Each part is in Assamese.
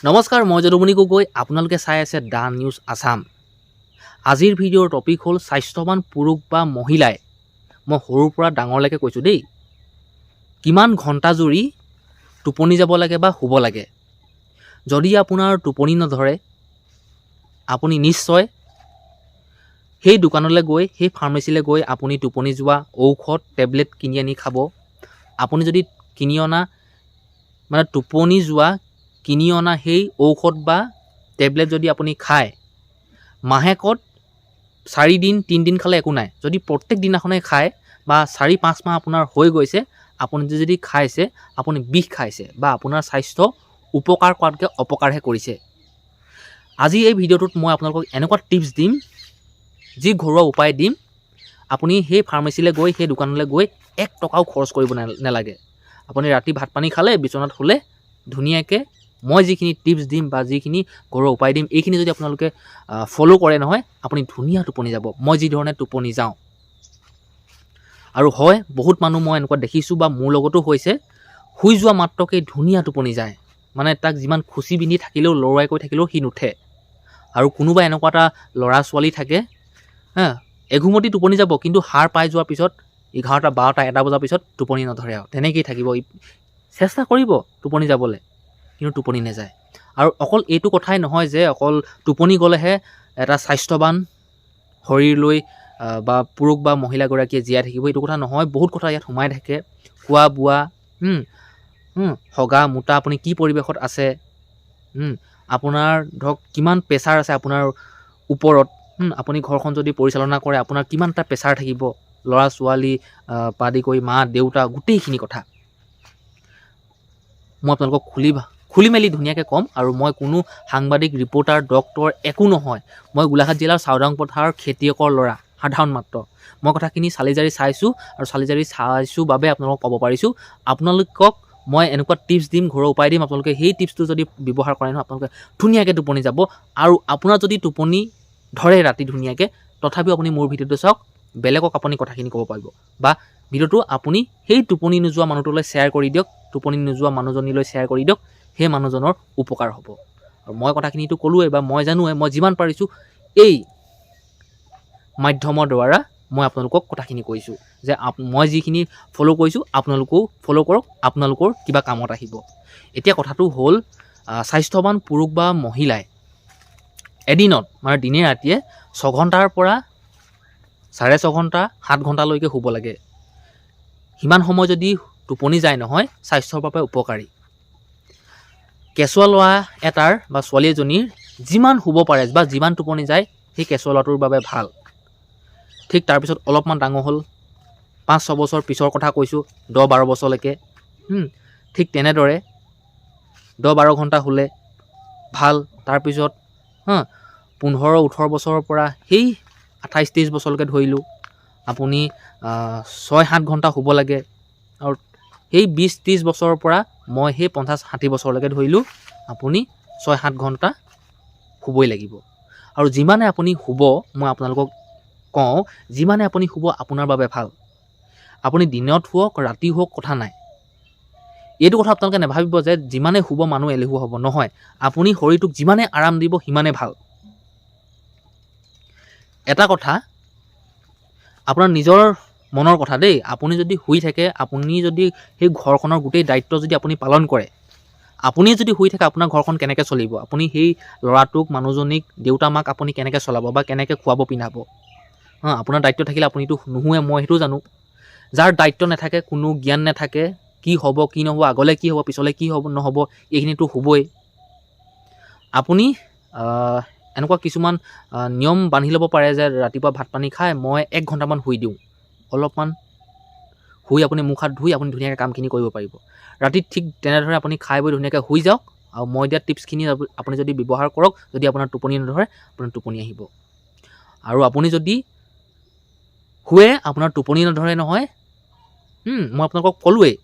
নমস্কাৰ, মই যদুমণি গগৈ। আপোনালোকে চাই আছে দা নিউজ আছাম। আজিৰ ভিডিঅ'ৰ টপিক হ'ল স্বাস্থ্যৱান পুৰুষ বা মহিলাই, মই সৰুৰ পৰা ডাঙৰলৈকে কৈছোঁ দেই, কিমান ঘণ্টা জুৰি টোপনি যাব লাগে বা শুব লাগে। যদি আপোনাৰ টোপনি নধৰে, আপুনি নিশ্চয় সেই দোকানলৈ গৈ, সেই ফাৰ্মেচিলৈ গৈ আপুনি টোপনি যোৱা ঔষধ টেবলেট কিনি আনি খাব। আপুনি যদি কিনি অনা টোপনি যোৱা কিনি অনা সেই ঔষধ বা টেবলেট যদি আপুনি খায়, মাহেকত 4 দিন 3 দিন খালে একো নাই। যদি প্ৰত্যেক দিনাখনে খায় বা 4-5 মাহ আপোনাৰ হৈ গৈছে, আপুনি যদি খাইছে, আপুনি বিষ খাইছে বা আপোনাৰ স্বাস্থ্য উপকাৰ কৰাতকৈ অপকাৰহে কৰিছে। আজি এই ভিডিঅ'টোত মই আপোনালোকক এনেকুৱা টিপছ দিম, যি ঘৰুৱা উপায় দিম, আপুনি সেই ফাৰ্মেচিলৈ গৈ, সেই দোকানলৈ গৈ 1 টকাও খৰচ কৰিব নালাগে। আপুনি ৰাতি ভাত পানী খালে, বিচনাত শুলে, ধুনীয়াকৈ মই যিখিনি টিপছ দিম বা যিখিনি ঘৰুৱা উপায় দিম, এইখিনি যদি আপোনালোকে ফ'ল' কৰে নহয়, আপুনি ধুনীয়া টোপনি যাব। মই যি ধৰণে টোপনি যাওঁ, আৰু হয় বহুত মানুহ মই এনেকুৱা দেখিছোঁ বা মোৰ লগতো হৈছে, শুই যোৱা মাত্ৰকেই ধুনীয়া টোপনি যায়। মানে তাক যিমান খুচি পিন্ধি থাকিলেও, লৰৱাই কৰি থাকিলেও সি নুঠে। আৰু কোনোবা এনেকুৱা এটা ল'ৰা ছোৱালী থাকে, এঘুমতি টোপনি যাব, কিন্তু সাৰ পাই যোৱাৰ পিছত 11টা 12টা 1টা বজাৰ পিছত টোপনি নধৰে আৰু তেনেকেই থাকিব। চেষ্টা কৰিব টোপনি যাবলৈ, কিন্তু টোপনি নাযায়। আৰু অকল এইটো কথাই নহয় যে অকল টোপনি গ'লেহে এটা স্বাস্থ্যৱান শৰীৰ লৈ বা পুৰুষ বা মহিলাগৰাকীয়ে জীয়াই থাকিব, এইটো কথা নহয়। বহুত কথা ইয়াত সোমাই থাকে। খোৱা বোৱা, হগা মোটা, আপুনি কি পৰিৱেশত আছে, আপোনাৰ ধৰক কিমান প্ৰেছাৰ আছে আপোনাৰ ওপৰত, আপুনি ঘৰখন যদি পৰিচালনা কৰে, আপোনাৰ কিমানটা প্ৰেছাৰ থাকিব, ল'ৰা ছোৱালী পৰা আদি কৰি মা দেউতা, গোটেইখিনি কথা মই আপোনালোকক খুলি মেলি ধুনীয়াকৈ ক'ম। আৰু মই কোনো সাংবাদিক, ৰিপৰ্টাৰ, ডক্তৰ একো নহয়। মই গোলাঘাট জিলাৰ চাওদাং পথাৰৰ খেতিয়কৰ ল'ৰা, সাধাৰণ মাত্ৰ। মই কথাখিনি চালি জাৰি চাইছোঁ, আৰু চালি জাৰি চাইছোঁ বাবে আপোনালোকক ক'ব পাৰিছোঁ। আপোনালোকক মই এনেকুৱা টিপছ দিম, ঘৰুৱা উপায় দিম, আপোনালোকে সেই টিপছটো যদি ব্যৱহাৰ কৰে নহয়, আপোনালোকে ধুনীয়াকৈ টোপনি যাব। আৰু আপোনাৰ যদি টোপনি ধৰে ৰাতি ধুনীয়াকৈ, তথাপিও আপুনি মোৰ ভিডিঅ'টো চাওক, বেলেগক আপুনি কথাখিনি ক'ব পাৰিব। বা ভিডিঅ'টো আপুনি সেই টোপনি নোযোৱা মানুহটোলৈ শ্বেয়াৰ কৰি দিয়ক, টোপনি নোযোৱা মানুহজনীলৈ শ্বেয়াৰ কৰি দিয়ক, সেই মানুহজনৰ উপকাৰ হ'ব। আৰু মই কথাখিনিতো ক'লোৱে বা মই জানোৱে, মই যিমান পাৰিছোঁ এই মাধ্যমৰ দ্বাৰা মই আপোনালোকক কথাখিনি কৈছোঁ যে মই যিখিনি ফ'ল' কৰিছোঁ, আপোনালোকেও ফ'ল' কৰক, আপোনালোকৰ কিবা কামত আহিব। এতিয়া কথাটো হ'ল, স্বাস্থ্যৱান পুৰুষ বা মহিলাই এদিনত দিনে ৰাতিয়ে 6 ঘণ্টাৰ পৰা 6.5 ঘণ্টা 7 ঘণ্টালৈকে শুব লাগে। সিমান সময় যদি টোপনি যায় নহয়, স্বাস্থ্যৰ বাবে উপকাৰী। কেঁচুৱা ল'ৰা এটাৰ বা ছোৱালী এজনীৰ যিমান শুব পাৰে বা যিমান টোপনি যায়, সেই কেঁচুৱা ল'ৰাটোৰ বাবে ভাল। ঠিক তাৰপিছত অলপমান ডাঙৰ হ'ল, 5-6 বছৰ পিছৰ কথা কৈছোঁ, 10-12 বছৰলৈকে, ঠিক তেনেদৰে 10-12 ঘণ্টা শুলে ভাল। তাৰপিছত 15-18 বছৰৰ পৰা সেই 28-30 বছৰলৈকে ধৰিলোঁ, আপুনি 6-7 ঘণ্টা শুব লাগে। আৰু সেই 20-30 বছৰৰ পৰা মই সেই 50-60 বছৰলৈকে ধৰিলোঁ, আপুনি 6-7 ঘণ্টা শুবই লাগিব। আৰু যিমানে আপুনি শুব, মই আপোনালোকক কওঁ, যিমানে আপুনি শুব আপোনাৰ বাবে ভাল। আপুনি দিনত শুৱক, ৰাতি শুৱক, কথা নাই। এইটো কথা আপোনালোকে নাভাবিব যে যিমানে শুব মানুহ এলেহুৱা হ'ব, নহয়। আপুনি শৰীৰটোক যিমানে আৰাম দিব, সিমানে ভাল। এটা কথা, আপোনাৰ নিজৰ মনৰ কথা দেই। আপুনি যদি শুই থাকে, আপুনি যদি সেই ঘৰখনৰ গোটেই দায়িত্ব যদি আপুনি পালন কৰে, আপুনি যদি শুই থাকে, আপোনাৰ ঘৰখন কেনেকৈ চলিব? আপুনি সেই ল'ৰাটোক, মানুহজনীক, দেউতা মাক আপুনি কেনেকৈ চলাব বা কেনেকৈ খুৱাব পিন্ধাব? আপোনাৰ দায়িত্ব থাকিলে আপুনিতো নুশুৱে, মই সেইটো জানো। যাৰ দায়িত্ব নাথাকে, কোনো জ্ঞান নাথাকে, কি হ'ব কি নহ'ব, আগলৈ কি হ'ব পিছলৈ কি হ'ব নহ'ব, এইখিনিতো হ'বই। আপুনি এনেকুৱা কিছুমান নিয়ম বান্ধি ল'ব পাৰে যে ৰাতিপুৱা ভাত পানী খাই মই 1 ঘণ্টামান শুই দিওঁ। অলপমান শুই আপুনি মুখ হাত ধুই আপুনি ধুনীয়াকৈ কামখিনি কৰিব পাৰিব। ৰাতি ঠিক তেনেদৰে আপুনি খাই বৈ ধুনীয়াকৈ শুই যাওক। আৰু মই দিয়া টিপছখিনি আপুনি যদি ব্যৱহাৰ কৰক, যদি আপোনাৰ টোপনি নধৰে, আপোনাৰ টোপনি আহিব। আৰু আপুনি যদি শুৱে, আপোনাৰ টোপনি নধৰে নহয়, মই আপোনালোকক ক'লোৱেই,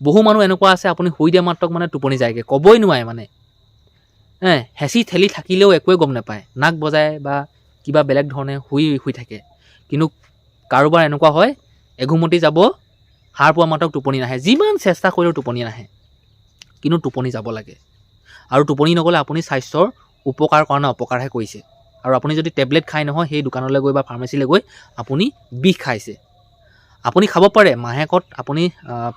বহু মানুহ এনেকুৱা আছে, আপুনি শুই দিয়া মাত্ৰক টোপনি যায়গৈ, ক'বই নোৱাৰে হেঁচি ঠেলি থাকিলেও একোৱে গম নাপায়, নাক বজায় বা কিবা বেলেগ ধৰণে শুই থাকে। কিন্তু কাৰোবাৰ এনেকুৱা হয়, এঘুমতি যাব, সাৰ পোৱা মাত্ৰক টোপনি নাহে, যিমান চেষ্টা কৰিলেও টোপনি নাহে। কিন্তু টোপনি যাব লাগে। আৰু টোপনি নগ'লে আপুনি স্বাস্থ্যৰ উপকাৰ কৰা নাই অপকাৰহে কৰিছে। আৰু আপুনি যদি টেবলেট খাই নহয় সেই দোকানলৈ গৈ বা ফাৰ্মাচীলৈ গৈ আপুনি বিষ খাইছে। আপুনি খাব পাৰে মাহেকত আপুনি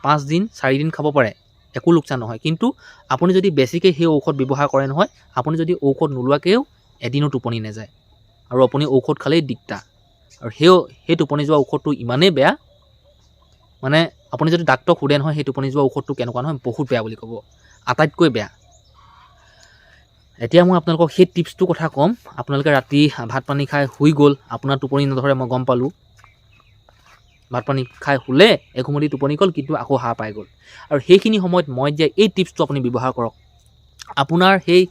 5 দিন 4 দিন খাব পাৰে, একো লোকচান নহয়। কিন্তু আপুনি যদি বেছিকৈ সেই ঔষধ ব্যৱহাৰ কৰে নহয়, আপুনি যদি ঔষধ নোলোৱাকৈও এদিনো টোপনি নাযায় আৰু আপুনি ঔষধ খালেই দিগদাৰ। আৰু সেই টোপনি যোৱা ঔষধটো ইমানেই বেয়া, মানে আপুনি যদি ডাক্তৰক সোধে নহয় সেই টোপনি যোৱা ঔষধটো কেনেকুৱা নহয়, বহুত বেয়া বুলি ক'ব, আটাইতকৈ বেয়া। এতিয়া মই আপোনালোকক সেই টিপছটোৰ কথা ক'ম। আপোনালোকে ৰাতি ভাত পানী খাই শুই গ'ল, আপোনাৰ টোপনি নধৰে মই গম পালোঁ। ভাত পানী খাই শুলে, এঘুমতি টোপনি গ'ল, কিন্তু আকৌ সাৰ পাই গ'ল। আৰু সেইখিনি সময়ত মই দিয়া এই টিপছটো আপুনি ব্যৱহাৰ কৰক। আপোনাৰ সেই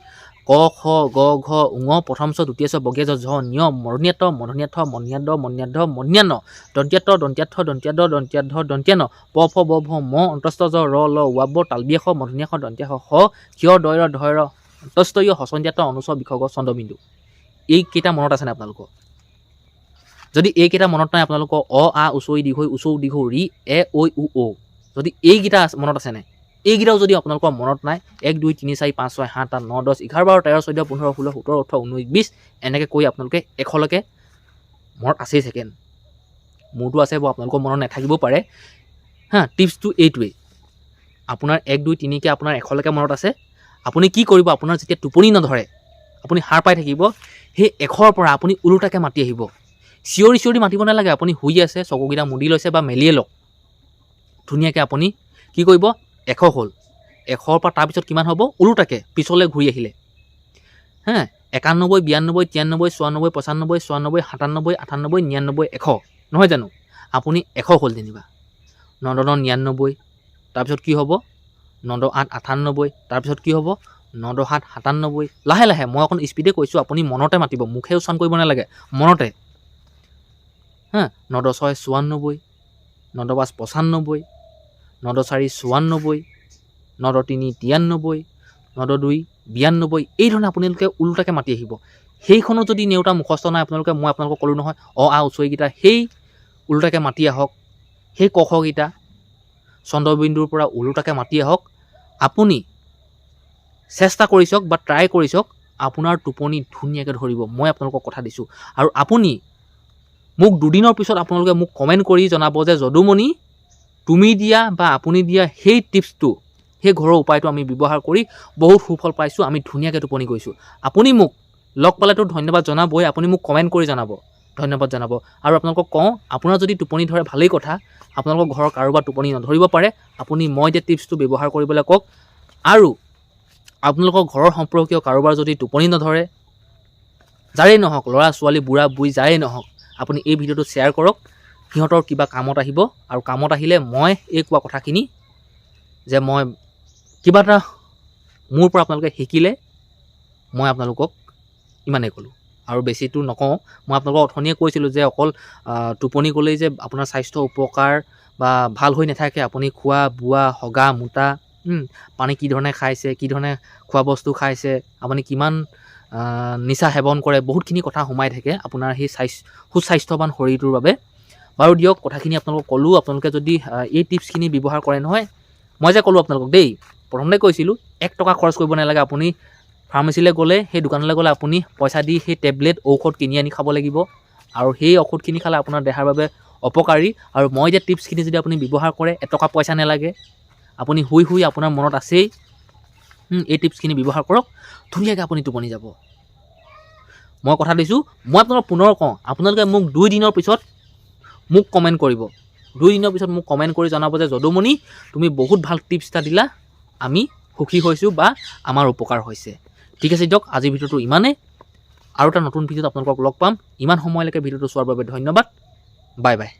ক খ গ ঘ ঙ প্ৰথম ছ দ্বিতীয় ছ বৰ্গীয় জ ঝ ঞ মূৰ্ধন্য ট মূৰ্ধন্য ঠ মূৰ্ধন্য ড মূৰ্ধন্য ঢ মূৰ্ধন্য ণ দন্ত্য ত দন্ত্য থ দন্ত্য ড দন্ত্য ধ দন্ত্য ন প ফ ব ভ ম অন্তস্থ জ ৰ ল ৱ তালব্য খ মূৰ্ধন্য খ দন্ত্য খ ক্ষয় দয় ৰ ধয় ৰ অন্তস্থ য় হসন্ত্য ট অনুস্ব বিসৰ্গ চন্দ্ৰবিন্দু। এইকেইটা মনত আছেনে আপোনালোকৰ? যদি এইকেইটা মনত নাই আপোনালোকৰ আ উচই দীঘৈ উচৌ দীঘৌ ৰি এ ঐ উ ঔ, যদি এইকেইটা মনত আছেনে? এইকেইটাও যদি আপোনালোকৰ মনত নাই, 1 2 3 4 5 6 7 8 9 10 11 12 13 14 15 16 17 18 19 20 এনেকৈ কৈ আপোনালোকে 100লৈকে মনত আছেই ছেকেণ্ড। মোৰতো আছে বাৰু, আপোনালোকৰ মনত নাথাকিব পাৰে। টিপছটো এইটোৱেই, আপোনাৰ 1 2 3কৈ আপোনাৰ 100লৈকে মনত আছে। আপুনি কি কৰিব, আপোনাৰ যেতিয়া টোপনি নধৰে, আপুনি সাৰ পাই থাকিব, সেই 100ৰ পৰা আপুনি ওলোটাকৈ মাতি আহিব। চিঞৰি চিঞৰি মাতিব নালাগে, আপুনি শুই আছে, চকুকেইটা মুদি লৈছে বা মেলিয়ে লওক, ধুনীয়াকৈ আপুনি কি কৰিব, 100 হ'ল, 100ৰ পৰা তাৰপিছত কিমান হ'ব, ওলোটাকৈ পিছলৈ ঘূৰি আহিলে 91 92 93 94 95 96 97 98 99 100, নহয় জানো? আপুনি 100 হ'ল যেনিবা। 9 10 99, তাৰপিছত কি হ'ব 9 10 8 98, তাৰপিছত কি হ'ব 9 10 7 97। লাহে লাহে, মই অকণ স্পীডে কৈছোঁ, আপুনি মনতে মাতিব, মুখে উচ্চাৰণ কৰিব নালাগে, মনতে। 9 10 6 94, 9 10 5 95, 9 10 4 94, 9 10 3 93, 9 10 2 92, এই ধৰণে আপোনালোকে ওলোটাকৈ মাতি আহিব। সেইখনো যদি নেওতা মুখস্থ নাই আপোনালোকে, মই আপোনালোকক ক'লোঁ নহয় আ উচৈকেইটা, সেই ওলোটাকৈ মাতি আহক। সেই ক খকেইটা চন্দ্ৰবিন্দুৰ পৰা ওলোটাকৈ মাতি আহক। আপুনি চেষ্টা কৰি চাওক বা ট্ৰাই কৰি চাওক, আপোনাৰ টোপনি ধুনীয়াকৈ ধৰিব, মই আপোনালোকক কথা দিছোঁ। আৰু আপুনি মোক 2 দিনৰ পিছত আপোনালোকে মোক কমেণ্ট কৰি জনাব যে যদুমণি, তুমি দিয়া বা আপুনি দিয়া সেই টিপছটো, সেই ঘৰৰ উপায়টো আমি ব্যৱহাৰ কৰি বহুত সুফল পাইছোঁ, আমি ধুনীয়াকৈ টোপনি গৈছোঁ। আপুনি মোক লগ পালেতো ধন্যবাদ জনাবই, আপুনি মোক কমেণ্ট কৰি জনাব, ধন্যবাদ জনাব। আৰু আপোনালোকক কওঁ, আপোনাৰ যদি টোপনি ধৰে ভালেই কথা, আপোনালোকৰ ঘৰৰ কাৰোবাৰ টোপনি নধৰিব পাৰে, আপুনি মই দিয়া টিপছটো ব্যৱহাৰ কৰিবলৈ কওক। আৰু আপোনালোকৰ ঘৰৰ সম্পৰ্কীয় কাৰোবাৰ যদি টোপনি নধৰে, যাৰেই নহওক, ল'ৰা ছোৱালী বুঢ়া বুঢ়ী যাৰেই নহওক, আপুনি এই ভিডিঅ'টো শ্বেয়াৰ কৰক, সিহঁতৰ কিবা কামত আহিব। আৰু কামত আহিলে মই এই কোৱা কথাখিনি, যে মই কিবা এটা মোৰ পৰা আপোনালোকে শিকিলে, মই আপোনালোকক ইমানেই ক'লোঁ, আৰু বেছিটো নকওঁ। মই আপোনালোকক অথনিয়ে কৈছিলোঁ যে অকল টোপনি গ'লেই যে আপোনাৰ স্বাস্থ্য উপকাৰ বা ভাল হৈ নাথাকে, আপুনি খোৱা বোৱা হগা মোটা, পানী কি ধৰণে খাইছে, কি ধৰণে খোৱা বস্তু খাইছে, আপুনি কিমান নিচা সেৱন কৰে, বহুতখিনি কথা সোমাই থাকে আপোনাৰ সেই সুস্বাস্থ্যৱান শৰীৰটোৰ বাবে। বাৰু দিয়ক, কথাখিনি আপোনালোকক ক'লোঁ। আপোনালোকে যদি এই টিপছখিনি ব্যৱহাৰ কৰে নহয়, মই যে ক'লোঁ আপোনালোকক দেই, প্ৰথমতে কৈছিলোঁ 1 টকা খৰচ কৰিব নালাগে। আপুনি ফাৰ্মাচীলৈ গ'লে, সেই দোকানলৈ গ'লে আপুনি পইচা দি সেই টেবলেট ঔষধ কিনি আনি খাব লাগিব, আৰু সেই ঔষধখিনি খালে আপোনাৰ দেহাৰ বাবে অপকাৰী। আৰু মই যে টিপছখিনি যদি আপুনি ব্যৱহাৰ কৰে, 1 টকা পইচা নালাগে, আপুনি শুই শুই আপোনাৰ মনত আছেই, এই টিপছখিনি ব্যৱহাৰ কৰক, ধুনীয়াকৈ আপুনি টোপনি যাব। মই কথা দিছোঁ, মই আপোনালোকক পুনৰ কওঁ, আপোনালোকে মোক 2 দিনৰ পিছত মোক কমেণ্ট কৰিব, 2 দিনৰ পিছত মোক কমেণ্ট কৰি জনাব যে যদুমণি, তুমি বহুত ভাল টিপছ এটা দিলা, আমি সুখী হৈছোঁ বা আমাৰ উপকাৰ হৈছে। ঠিক আছে দিয়ক, আজিৰ ভিডিঅ'টো ইমানেই। আৰু এটা নতুন ভিডিঅ'ত আপোনালোকক লগ পাম। ইমান সময়লৈকে ভিডিঅ'টো চোৱাৰ বাবে ধন্যবাদ। Bye bye.